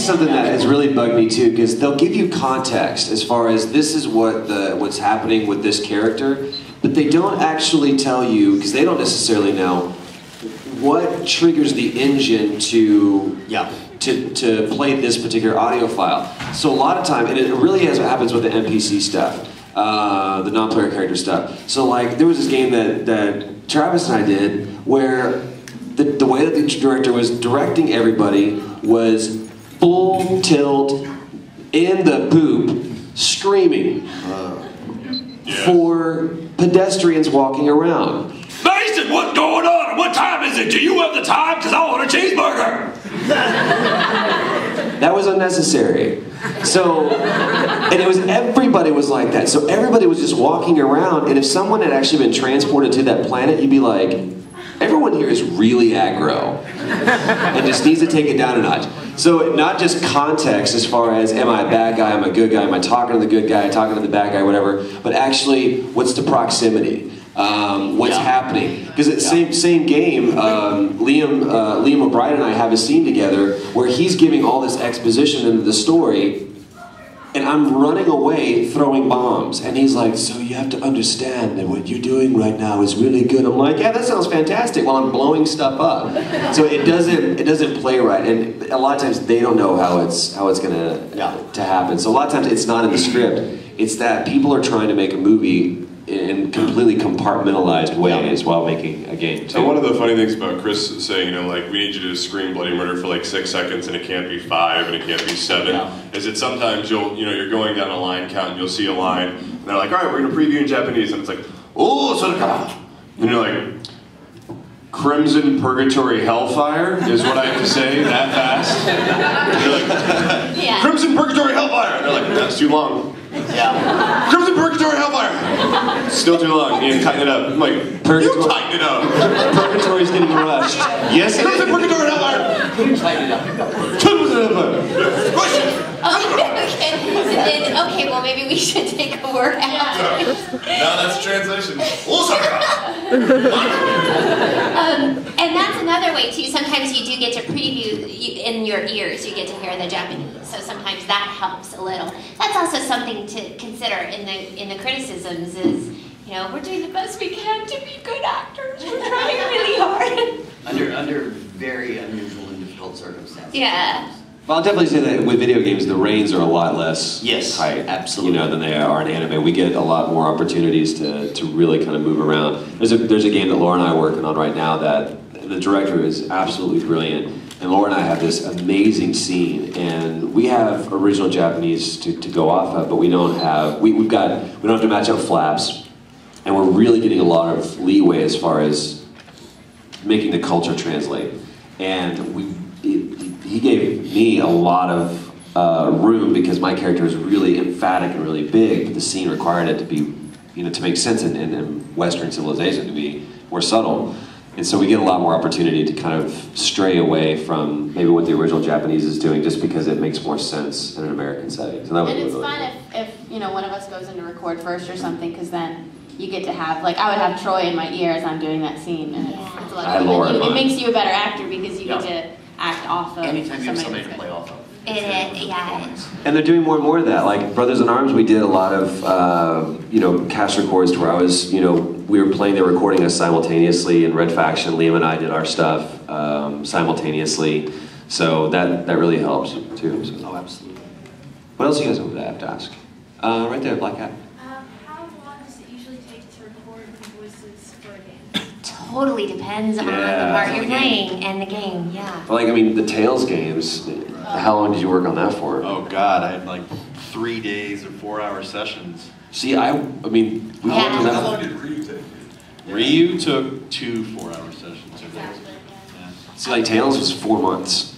is something that has really bugged me too, because they'll give you context as far as this is what's happening with this character, but they don't actually tell you, because they don't necessarily know what triggers the engine to play this particular audio file. So a lot of time, and it really is what happens with the NPC stuff, the non-player character stuff. So like there was this game that Travis and I did where the way that the director was directing everybody was full tilt in the poop, screaming for pedestrians walking around. Mason, what's going on? What time is it? Do you have the time? Because I want a cheeseburger. That was unnecessary. So, and it was, everybody was like that. So everybody was just walking around, and if someone had actually been transported to that planet, you'd be like, everyone here is really aggro and just needs to take it down a notch. So not just context as far as am I a bad guy, am I a good guy, am I talking to the good guy, talking to the bad guy, whatever, but actually what's the proximity? What's happening? Because it's same game, Liam O'Brien and I have a scene together where he's giving all this exposition into the story, and I'm running away throwing bombs, and he's like, so you have to understand that what you're doing right now is really good. I'm like, yeah, that sounds fantastic, while I'm blowing stuff up. So it doesn't play right, and a lot of times they don't know how it's gonna to happen. So a lot of times it's not in the script. It's that people are trying to make a movie in completely compartmentalized ways while making a game too. And one of the funny things about Chris saying, you know, like, we need you to scream bloody murder for like 6 seconds and it can't be 5 and it can't be 7, is that sometimes you're going down a line count and you'll see a line and they're like, all right, we're gonna preview in Japanese, and it's like, oh, Sadaka, and you're like, Crimson Purgatory Hellfire is what I have to say that fast. And you're like, Crimson Purgatory Hellfire, and they're like, that's too long. Crimson Purgatory Hellfire! Still too long. Ian, tighten it up. I'm like, you tighten it up. Purgatory's getting rushed. Yes, Crimson Purgatory Hellfire! You tighten it up. Okay, well maybe we should take a word out. Now that's a translation. And that's another way too. Sometimes you do get to preview in your ears. You get to hear the Japanese, so sometimes that helps a little. That's also something to consider in the criticisms. Is we're doing the best we can to be good actors. We're trying really hard. Under very unusual and difficult circumstances. Yeah. Well, I'll definitely say that with video games, the reins are a lot less tight, absolutely, than they are in anime. We get a lot more opportunities to really kind of move around. There's a game that Laura and I are working on right now that the director is absolutely brilliant, and Laura and I have this amazing scene, and we have original Japanese to go off of, but we don't have to match up flaps, and we're really getting a lot of leeway as far as making the culture translate, and he gave me a lot of room because my character is really emphatic and really big, but the scene required it to be, to make sense in Western civilization, to be more subtle. And so we get a lot more opportunity to kind of stray away from maybe what the original Japanese is doing, just because it makes more sense in an American setting. So that was it's fun if one of us goes in to record first or something, because then you get to have, like, I would have Troy in my ear as I'm doing that scene, and it's a lot of fun. It makes you a better actor because you get to act off of. Anytime you have somebody to play off of. And they're doing more and more of that. Like Brothers in Arms, we did a lot of cast records to where I was, we were playing, they were recording us simultaneously. In Red Faction, Liam and I did our stuff simultaneously. So that really helps too. So. Oh, absolutely. What else do you guys have to ask? Right there, Black Cat. How long does it usually take to record the voices for a game? Totally depends on the part you're playing and the game, Like, the Tales games, how long did you work on that for? Oh God, I had like 3 days or 4-hour sessions. See, we worked on that. How long did Ryu take? Ryu took 2 4-hour sessions. See, like Tales was 4 months.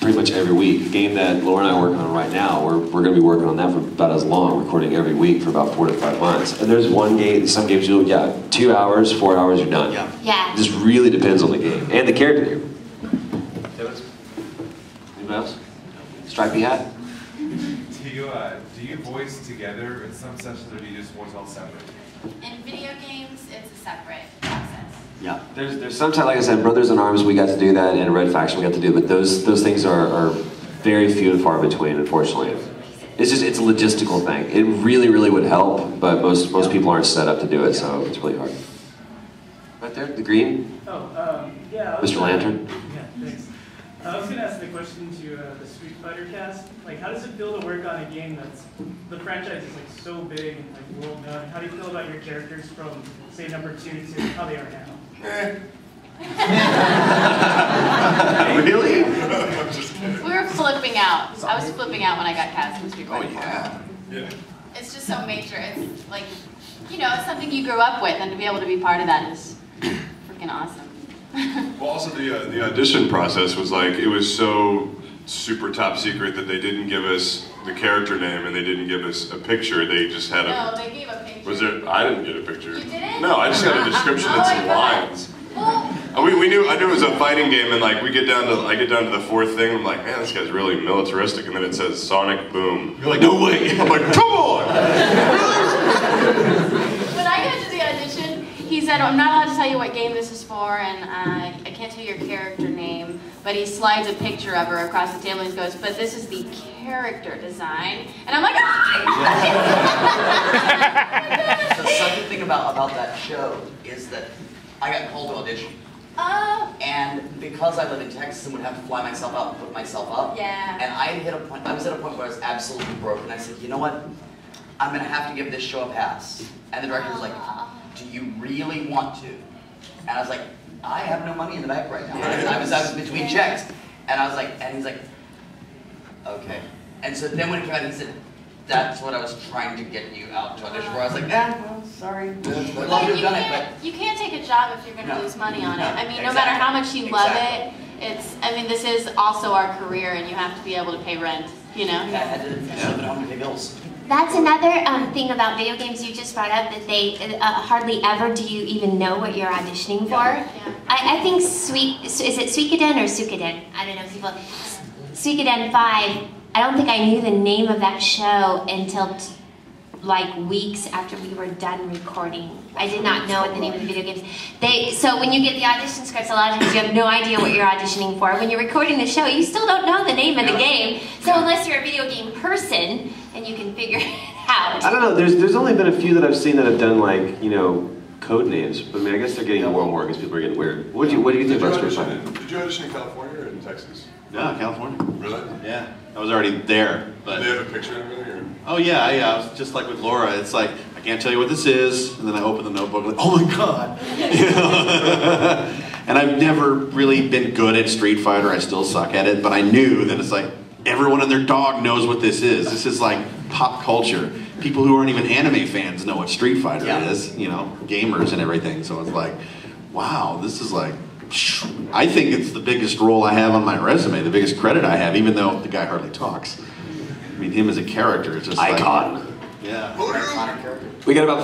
Pretty much every week. A game that Laura and I are working on right now, we're going to be working on that for about as long, recording every week for about 4 to 5 months. And there's one game, some games you'll, 2 hours, 4 hours, you're done. Yeah. It just really depends on the game and the character. Anybody else? Stripey hat? Do you voice together in some sessions, or do you just voice all separate? In video games, it's a separate process. Yeah. There's sometimes, like I said, Brothers in Arms, we got to do that, and Red Faction, we got to do it, but those things are very few and far between, unfortunately. It's a logistical thing. It really, really would help, but most people aren't set up to do it, so it's really hard. Right there, the green. Oh, yeah. Mr. Lantern. Yeah, thanks. I was going to ask the question to the Street Fighter cast. Like, how does it feel to work on a game that's, the franchise is like so big and like world known? How do you feel about your characters from, say, number 2 to how they are now? Really? We were flipping out. I was flipping out when I got cast in Street Fighter. Oh, yeah. Yeah. It's just so major. It's like, you know, it's something you grew up with, and to be able to be part of that is freaking awesome. Well, also the audition process was like, it was so super top secret that they didn't give us the character name and they didn't give us a picture. They just had No, they gave a picture. Was there? I didn't get a picture. You didn't? No, I just got a description and some lines. Well, I knew it was a fighting game, and like I get down to the 4th thing. I'm like, man, this guy's really militaristic, and then it says Sonic Boom. You're like, no way. I'm like, come on. when I got to the audition, he said, I'm not allowed to tell you what game this is for, and I can't tell you your character name, but he slides a picture of her across the table and he goes, but this is the character design. And I'm like, ah! The second thing about that show is that I got called to audition. And because I live in Texas and would have to fly myself out and put myself up, Yeah. and I was at a point where I was absolutely broken. I said, you know what? I'm gonna have to give this show a pass. And the director was like, do you really want to? And I was like, I have no money in the bank right now. I was between checks. And I was like, and he's like, okay. And so then when it came out, he said, that's what I was trying to get you out to audition for. I was like, well, sorry. I'd love to have done it, but You can't take a job if you're going to No. lose money on it. I mean, no Exactly. matter how much you love Exactly. it, this is also our career, and you have to be able to pay rent, you know? I had to live at home to pay bills. That's another thing about video games you just brought up, that they hardly ever do you even know what you're auditioning for. Yeah. I think is it Suikoden or Suikoden? I don't know people. Suikoden 5, I don't think I knew the name of that show until like weeks after we were done recording. I did not know what the name of the video games. So when you get the audition scripts, a lot of times you have no idea what you're auditioning for. When you're recording the show, you still don't know the name of the game. So unless you're a video game person, and you can figure it out. I don't know. There's only been a few that I've seen that have done like code names, but I mean I guess they're getting more and more because people are getting weird. What do you think about Street Fighter? Did you audition in California or in Texas? Yeah, California. Really? Yeah, I was already there. But Did they have a picture of it? Or? oh yeah, I was just like with Laura. It's like I can't tell you what this is, and then I open the notebook like, oh my god. You know? And I've never really been good at Street Fighter. I still suck at it, but I knew that it's like everyone and their dog knows what this is. This is like pop culture. People who aren't even anime fans know what Street Fighter is. You know, gamers and everything. So it's like, wow, this is like. I think it's the biggest role I have on my resume, the biggest credit I have, even though the guy hardly talks. I mean, him as a character is just icon. Like, yeah. Iconic character. We got about